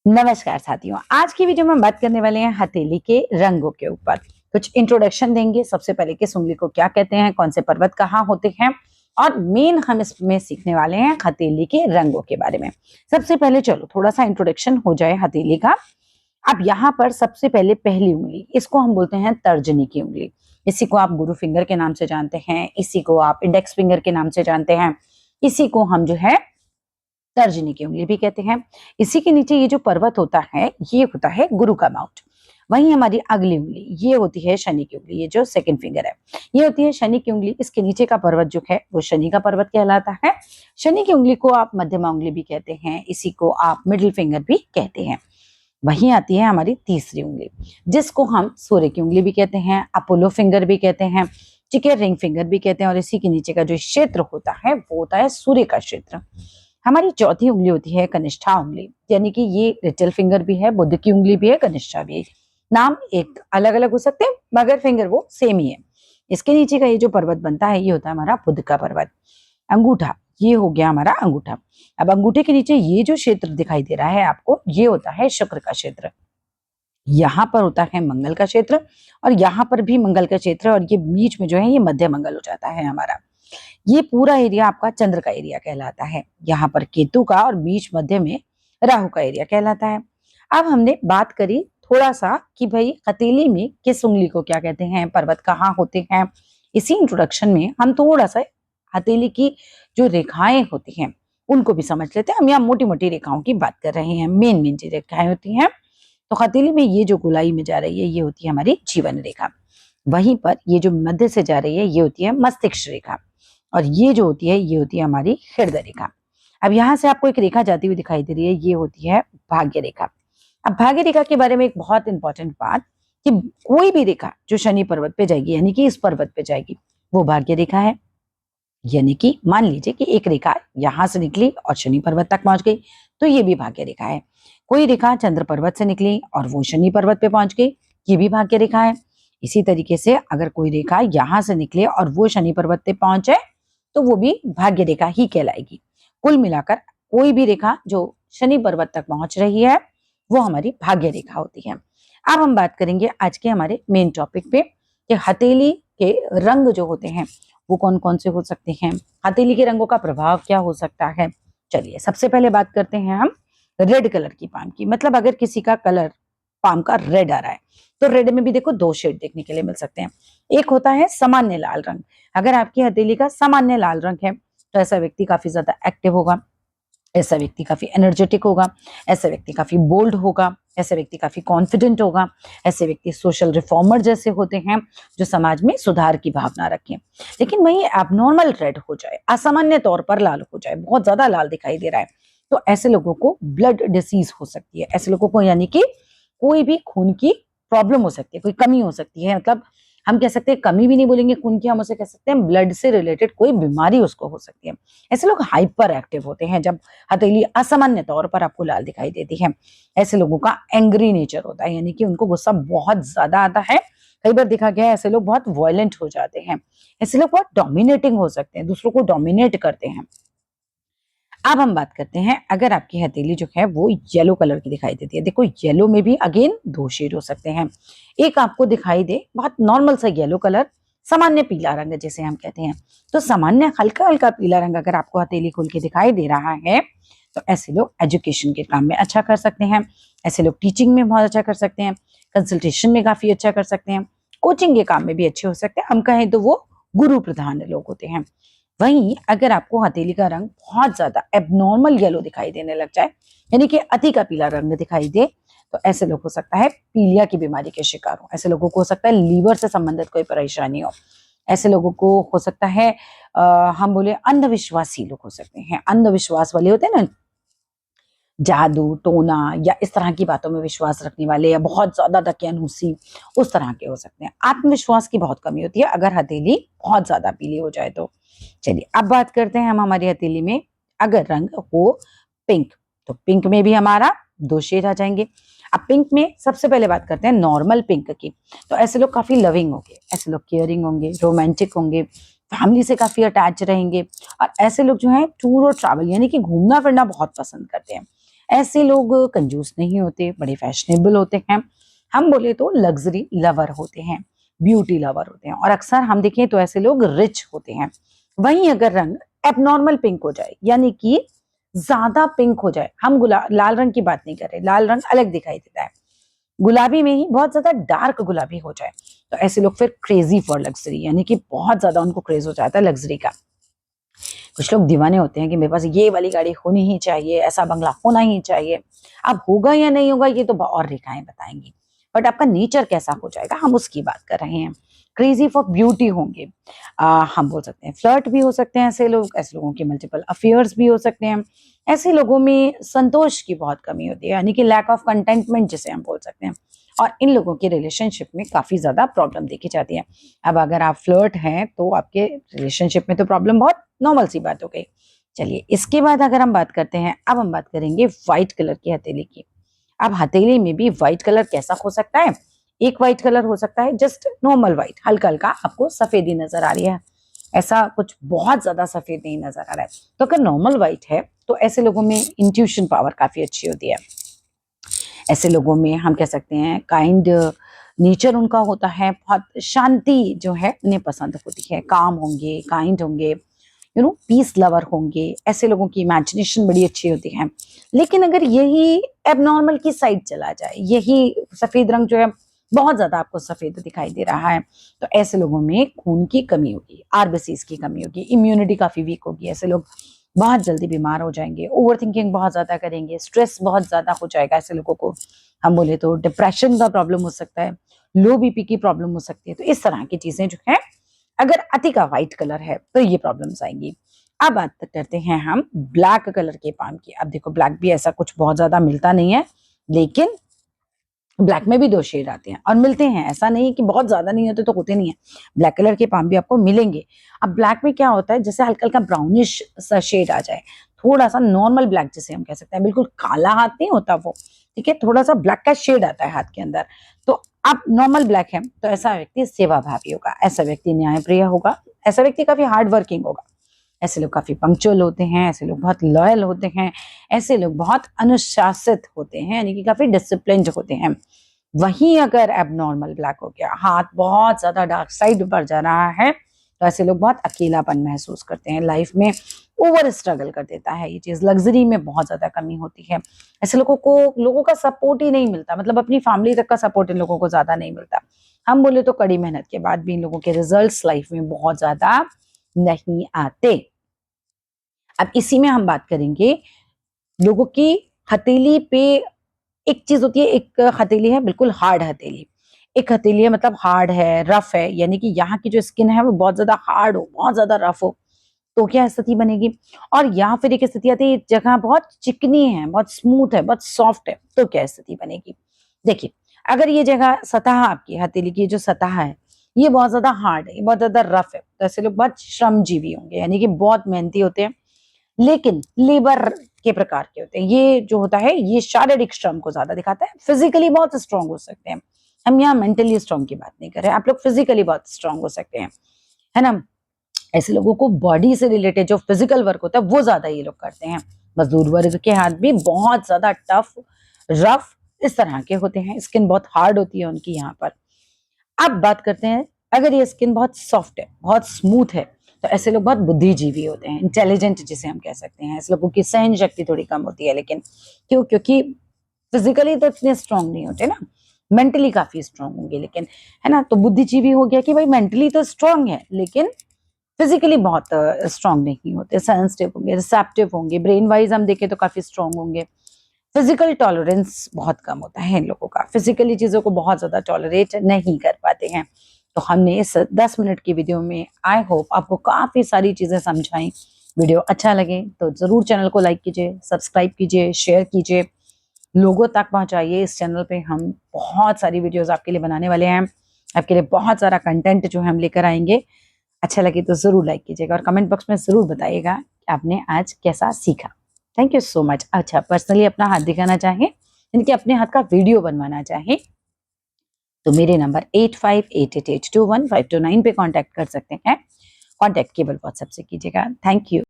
नमस्कार साथियों, आज की वीडियो में हम बात करने वाले हैं हथेली के रंगों के ऊपर। कुछ इंट्रोडक्शन देंगे। सबसे पहले किस उंगली को क्या कहते हैं, कौन से पर्वत कहाँ होते हैं, और मेन हम इसमें सीखने वाले हैं हथेली के रंगों के बारे में। सबसे पहले चलो थोड़ा सा इंट्रोडक्शन हो जाए हथेली का। अब यहाँ पर सबसे पहले पहली उंगली, इसको हम बोलते हैं तर्जनी की उंगली। इसी को आप गुरु फिंगर के नाम से जानते हैं, इसी को आप इंडेक्स फिंगर के नाम से जानते हैं, इसी को हम जो है तर्जनी की उंगली भी कहते हैं। इसी के नीचे ये जो पर्वत होता है ये होता है गुरु का माउथ। वहीं हमारी अगली उंगली ये होती है शनि की उंगली, ये जो सेकंड फिंगर है ये होती है शनि की उंगली। इसके नीचे का पर्वत जो है वो शनि का पर्वत कहलाता है। शनि की उंगली को आप मध्यमा उंगली भी कहते हैं, इसी को आप मिडिल फिंगर भी कहते हैं। वहीं आती है हमारी तीसरी उंगली, जिसको हम सूर्य की उंगली भी कहते हैं, अपोलो फिंगर भी कहते हैं, ठीक है, रिंग फिंगर भी कहते हैं। और इसी के नीचे का जो क्षेत्र होता है वो होता है सूर्य का क्षेत्र। हमारी चौथी उंगली होती है कनिष्ठा उंगली, यानी कि ये लिटिल फिंगर भी है, बुध की उंगली भी है, कनिष्ठा भी है। नाम एक अलग अलग हो सकते हैं मगर फिंगर वो सेम ही है। इसके नीचे का ये जो पर्वत बनता है ये होता है हमारा बुध का पर्वत। अंगूठा, ये हो गया हमारा अंगूठा। अब अंगूठे के नीचे ये जो क्षेत्र दिखाई दे रहा है आपको, ये होता है शुक्र का क्षेत्र। यहाँ पर होता है मंगल का क्षेत्र, और यहाँ पर भी मंगल का क्षेत्र, और ये बीच में जो है ये मध्य मंगल हो जाता है हमारा। ये पूरा एरिया आपका चंद्र का एरिया कहलाता है। यहाँ पर केतु का, और बीच मध्य में राहु का एरिया कहलाता है। अब हमने बात करी थोड़ा सा कि भाई हथेली में किस उंगली को क्या कहते हैं, पर्वत कहाँ होते हैं। इसी इंट्रोडक्शन में हम थोड़ा सा हथेली की जो रेखाएं होती हैं उनको भी समझ लेते हैं। हम यहाँ मोटी मोटी रेखाओं की बात कर रहे हैं, मेन मेन जो रेखाएं होती हैं। तो हथेली में ये जो गोलाई में जा रही है ये होती है हमारी जीवन रेखा। वहीं पर ये जो मध्य से जा रही है ये होती है मस्तिष्क रेखा, और ये जो होती है ये होती है हमारी हृदय रेखा। अब यहाँ से आपको एक रेखा जाती हुई दिखाई दे रही है, ये होती है भाग्य रेखा। अब भाग्य रेखा के बारे में एक बहुत इंपॉर्टेंट बात कि कोई भी रेखा जो शनि पर्वत पे जाएगी, यानी कि इस पर्वत पे जाएगी, वो भाग्य रेखा है। यानी कि मान लीजिए कि एक रेखा यहां से निकली और शनि पर्वत तक पहुंच गई, तो ये भी भाग्य रेखा है। कोई रेखा चंद्र पर्वत से निकली और वो शनि पर्वत पे पहुंच गई, ये भी भाग्य रेखा है। इसी तरीके से अगर कोई रेखा यहां से निकले और वो शनि पर्वत पे पहुंचे तो वो भी भाग्य रेखा ही कहलाएगी। कुल मिलाकर कोई भी रेखा जो शनि पर्वत तक पहुंच रही है वो हमारी भाग्य रेखा होती है। अब हम बात करेंगे आज के हमारे मेन टॉपिक पे कि हथेली के रंग जो होते हैं वो कौन कौन से हो सकते हैं, हथेली के रंगों का प्रभाव क्या हो सकता है। चलिए सबसे पहले बात करते हैं हम रेड कलर की पाम की। मतलब अगर किसी का कलर पाम का रेड आ रहा है तो रेड में भी देखो दो शेड देखने के लिए मिल सकते हैं। एक होता है सामान्य लाल रंग। अगर आपकी हथेली का सामान्य लाल रंग है तो ऐसा व्यक्ति काफी ज्यादा एक्टिव होगा, ऐसा व्यक्ति काफी एनर्जेटिक होगा, ऐसा व्यक्ति काफी बोल्ड होगा, ऐसा व्यक्ति काफी कॉन्फिडेंट होगा, ऐसे व्यक्ति सोशल रिफॉर्मर जैसे होते हैं जो समाज में सुधार की भावना रखें। लेकिन वही एबनॉर्मल रेड हो जाए, असामान्य तौर पर लाल हो जाए, बहुत ज्यादा लाल दिखाई दे रहा है, तो ऐसे लोगों को ब्लड डिसीज हो सकती है। ऐसे लोगों को यानी कि कोई भी खून की प्रॉब्लम हो सकती है, कोई कमी हो सकती है। मतलब हम कह सकते हैं, कमी भी नहीं बोलेंगे खून की, हम उसे कह सकते हैं ब्लड से रिलेटेड कोई बीमारी उसको हो सकती है। ऐसे लोग हाइपर एक्टिव होते हैं जब हथेली असामान्य तौर पर आपको लाल दिखाई देती है। ऐसे लोगों का एंग्री नेचर होता है, यानी कि उनको गुस्सा बहुत ज्यादा आता है। कई बार देखा गया है ऐसे लोग बहुत वायलेंट हो जाते हैं। ऐसे लोग बहुत डोमिनेटिंग हो सकते हैं, दूसरों को डोमिनेट करते हैं। अब हम बात करते हैं, अगर आपकी हथेली जो है वो येलो कलर की दिखाई देती है। देखो येलो में भी अगेन दो शेड हो सकते हैं। एक आपको दिखाई दे बहुत नॉर्मल सा येलो कलर, सामान्य पीला रंग जिसे हम कहते हैं। तो सामान्य हल्का हल्का पीला रंग अगर आपको हथेली खोल के दिखाई दे रहा है तो ऐसे लोग एजुकेशन के काम में अच्छा कर सकते हैं, ऐसे लोग टीचिंग में बहुत अच्छा कर सकते हैं, कंसल्टेशन में काफी अच्छा कर सकते हैं, कोचिंग के काम में भी अच्छे हो सकते हैं। हम कहें तो वो गुरु प्रधान लोग होते हैं। वहीं अगर आपको हथेली का रंग बहुत ज्यादा एबनॉर्मल येलो दिखाई देने लग जाए, यानी कि अति का पीला रंग दिखाई दे, तो ऐसे लोग हो सकता है पीलिया की बीमारी के शिकार हो। ऐसे लोगों को हो सकता है लीवर से संबंधित कोई परेशानी हो। ऐसे लोगों को हो सकता है हम बोले अंधविश्वासी लोग हो सकते हैं। अंधविश्वास वाले होते हैं ना, जादू टोना या इस तरह की बातों में विश्वास रखने वाले, या बहुत ज्यादा दकियानूसी, उस तरह के हो सकते हैं। आत्मविश्वास की बहुत कमी होती है अगर हथेली बहुत ज्यादा पीली हो जाए तो। चलिए अब बात करते हैं हम हमारी हथेली में अगर रंग हो पिंक, तो पिंक में भी हमारा दो शेड आ जाएंगे। अब पिंक में सबसे पहले बात करते हैं नॉर्मल पिंक की। तो ऐसे लोग काफी लविंग होंगे, ऐसे लोग केयरिंग होंगे, रोमांटिक होंगे, फैमिली से काफी अटैच रहेंगे, और ऐसे लोग जो है टूर और ट्रैवल यानी कि घूमना फिरना बहुत पसंद करते हैं। ऐसे लोग कंजूस नहीं होते, बड़े फैशनेबल होते हैं, हम बोले तो लग्जरी लवर होते हैं, ब्यूटी लवर होते हैं, और अक्सर हम देखें तो ऐसे लोग रिच होते हैं। वहीं अगर रंग एबनॉर्मल पिंक हो जाए, यानी कि ज्यादा पिंक हो जाए, हम लाल रंग की बात नहीं कर रहे, लाल रंग अलग दिखाई देता है, गुलाबी में ही बहुत ज्यादा डार्क गुलाबी हो जाए, तो ऐसे लोग फिर क्रेजी फॉर लग्जरी, यानी कि बहुत ज्यादा उनको क्रेज हो जाता है लग्जरी का। कुछ लोग दीवाने होते हैं कि मेरे पास ये वाली गाड़ी होनी ही चाहिए, ऐसा बंगला होना ही चाहिए। अब होगा या नहीं होगा ये तो और रेखाएं बताएंगी, बट आपका नेचर कैसा हो जाएगा हम उसकी बात कर रहे हैं। क्रेजी फॉर ब्यूटी होंगे, हम बोल सकते हैं फ्लर्ट भी हो सकते हैं ऐसे लोग, ऐसे लोगों के मल्टीपल अफेयर्स भी हो सकते हैं। ऐसे लोगों में संतोष की बहुत कमी होती है, यानी कि लैक ऑफ कंटेंटमेंट जिसे हम बोल सकते हैं, और इन लोगों की रिलेशनशिप में काफी ज्यादा प्रॉब्लम देखी जाती है। अब अगर आप फ्लर्ट हैं तो आपके रिलेशनशिप में तो प्रॉब्लम बहुत नॉर्मल सी बात हो गई। चलिए इसके बाद अगर हम बात करते हैं, अब हम बात करेंगे व्हाइट कलर की हथेली की। अब हथेली में भी व्हाइट कलर कैसा हो सकता है? एक व्हाइट कलर हो सकता है जस्ट नॉर्मल व्हाइट, हल्का हल्का आपको सफेदी नजर आ रही है, ऐसा कुछ बहुत ज्यादा सफेद नहीं नजर आ रहा है। तो अगर नॉर्मल व्हाइट है तो ऐसे लोगों में इंट्यूशन पावर काफी अच्छी होती है। ऐसे लोगों में हम कह सकते हैं काइंड नेचर उनका होता है, बहुत शांति जो है उन्हें पसंद होती है, काम होंगे, काइंड होंगे, पीस लवर होंगे। ऐसे लोगों की इमेजिनेशन बड़ी अच्छी होती है। लेकिन अगर यही एबनॉर्मल की साइड चला जाए, यही सफेद रंग जो है बहुत ज्यादा आपको सफेद दिखाई दे रहा है, तो ऐसे लोगों में खून की कमी होगी, आरबीसीज की कमी होगी, इम्यूनिटी काफी वीक होगी, ऐसे लोग बहुत जल्दी बीमार हो जाएंगे, ओवर थिंकिंग बहुत ज्यादा करेंगे, स्ट्रेस बहुत ज्यादा हो जाएगा ऐसे लोगों को। हम बोले तो डिप्रेशन का प्रॉब्लम हो सकता है, लो बीपी की प्रॉब्लम हो सकती है। तो इस तरह की चीजें जो है, अगर अति का व्हाइट कलर है तो ये प्रॉब्लम्स आएंगी। अब बात करते हैं हम ब्लैक कलर के पाम की। अब देखो ब्लैक भी ऐसा कुछ बहुत ज्यादा मिलता नहीं है, लेकिन ब्लैक में भी दो शेड आते हैं और मिलते हैं, ऐसा नहीं कि बहुत ज्यादा नहीं होते तो होते नहीं है, ब्लैक कलर के पाम भी आपको मिलेंगे। अब ब्लैक में क्या होता है, जैसे हल्का हल्का ब्राउनिश सा शेड आ जाए, थोड़ा सा नॉर्मल ब्लैक जिसे हम कह सकते हैं, बिल्कुल काला हाथ नहीं होता वो, ठीक है, थोड़ा सा ब्लैक का शेड आता है हाथ के अंदर। तो अब नॉर्मल ब्लैक है तो ऐसा व्यक्ति सेवा भावी होगा, ऐसा व्यक्ति न्यायप्रिय होगा, ऐसा व्यक्ति काफी हार्ड वर्किंग होगा, ऐसे लोग काफी पंक्चुअल होते हैं, ऐसे लोग बहुत लॉयल होते हैं, ऐसे लोग बहुत अनुशासित होते हैं, यानी कि काफी डिसिप्लिन्ड होते हैं। वहीं अगर एबनॉर्मल ब्लैक हो गया, हाथ बहुत ज्यादा डार्क साइड पर जा रहा है, तो ऐसे लोग बहुत अकेलापन महसूस करते हैं, लाइफ में ओवर स्ट्रगल कर देता है ये चीज, लग्जरी में बहुत ज्यादा कमी होती है। ऐसे लोगों का सपोर्ट ही नहीं मिलता, मतलब अपनी फैमिली तक का सपोर्ट इन लोगों को ज्यादा नहीं मिलता। हम बोले तो कड़ी मेहनत के बाद भी इन लोगों के रिजल्ट्स लाइफ में बहुत ज्यादा नहीं आते। अब इसी में हम बात करेंगे लोगों की हथेली पे। एक चीज होती है, एक हथेली है बिल्कुल हार्ड हथेली, एक हथेली है मतलब हार्ड है, रफ है, यानी कि यहाँ की जो स्किन है वो बहुत ज्यादा हार्ड हो, बहुत ज्यादा रफ हो, तो क्या स्थिति बनेगी। और या फिर एक स्थिति आती है जगह बहुत चिकनी है, बहुत स्मूथ है, बहुत सॉफ्ट है, तो क्या स्थिति बनेगी। देखिए अगर ये जगह सतह, आपकी हथेली की जो सतह है ये बहुत ज्यादा हार्ड है, बहुत ज्यादा रफ है, तो ऐसे लोग बहुत श्रमजीवी होंगे, यानी कि बहुत मेहनती होते हैं, लेकिन लेबर के प्रकार के होते हैं। ये जो होता है ये शारीरिक श्रम को ज्यादा दिखाता है, फिजिकली बहुत स्ट्रांग हो सकते हैं। हम यहाँ मेंटली स्ट्रांग की बात नहीं कर रहे, आप लोग फिजिकली बहुत स्ट्रांग हो सकते हैं, है ना। ऐसे लोगों को बॉडी से रिलेटेड जो फिजिकल वर्क होता है वो ज्यादा ये लोग करते हैं। मजदूर वर्ग के हाथ भी बहुत ज्यादा टफ, रफ इस तरह के होते हैं, स्किन बहुत हार्ड होती है उनकी यहाँ पर। अब बात करते हैं, अगर ये स्किन बहुत सॉफ्ट है, बहुत स्मूथ है, तो ऐसे लोग बहुत बुद्धिजीवी होते हैं, इंटेलिजेंट जिसे हम कह सकते हैं। ऐसे लोगों की सहन शक्ति थोड़ी कम होती है, लेकिन क्योंकि फिजिकली तो इतने स्ट्रांग नहीं होते ना, मेंटली काफी स्ट्रांग होंगे, लेकिन है ना। तो बुद्धिजीवी हो गया कि भाई मेंटली तो स्ट्रांग है लेकिन फिजिकली बहुत स्ट्रांग नहीं होते, सेंसिटिव होंगे, रिसेप्टिव होंगे, ब्रेन वाइज हम देखें तो काफी स्ट्रांग होंगे। फिजिकल टॉलरेंस बहुत कम होता है इन लोगों का, फिजिकली चीजों को बहुत ज्यादा टॉलरेट नहीं कर पाते हैं। तो हमने इस 10 मिनट की वीडियो में आई होप आपको काफी सारी चीजें समझाई। वीडियो अच्छा लगे तो जरूर चैनल को लाइक कीजिए, सब्सक्राइब कीजिए, शेयर कीजिए, लोगों तक पहुंचाइए। इस चैनल पे हम बहुत सारी वीडियोस आपके लिए बनाने वाले हैं, आपके लिए बहुत सारा कंटेंट जो है हम लेकर आएंगे। अच्छा लगे तो जरूर लाइक कीजिएगा और कमेंट बॉक्स में जरूर बताइएगा कि आपने आज कैसा सीखा। Thank you so much. अच्छा, पर्सनली अपना हाथ दिखाना चाहें, इनके अपने हाथ का वीडियो बनवाना चाहें, तो मेरे नंबर 8588821529 पे कांटेक्ट कर सकते हैं। कांटेक्ट केवल व्हाट्सएप से कीजिएगा। Thank you.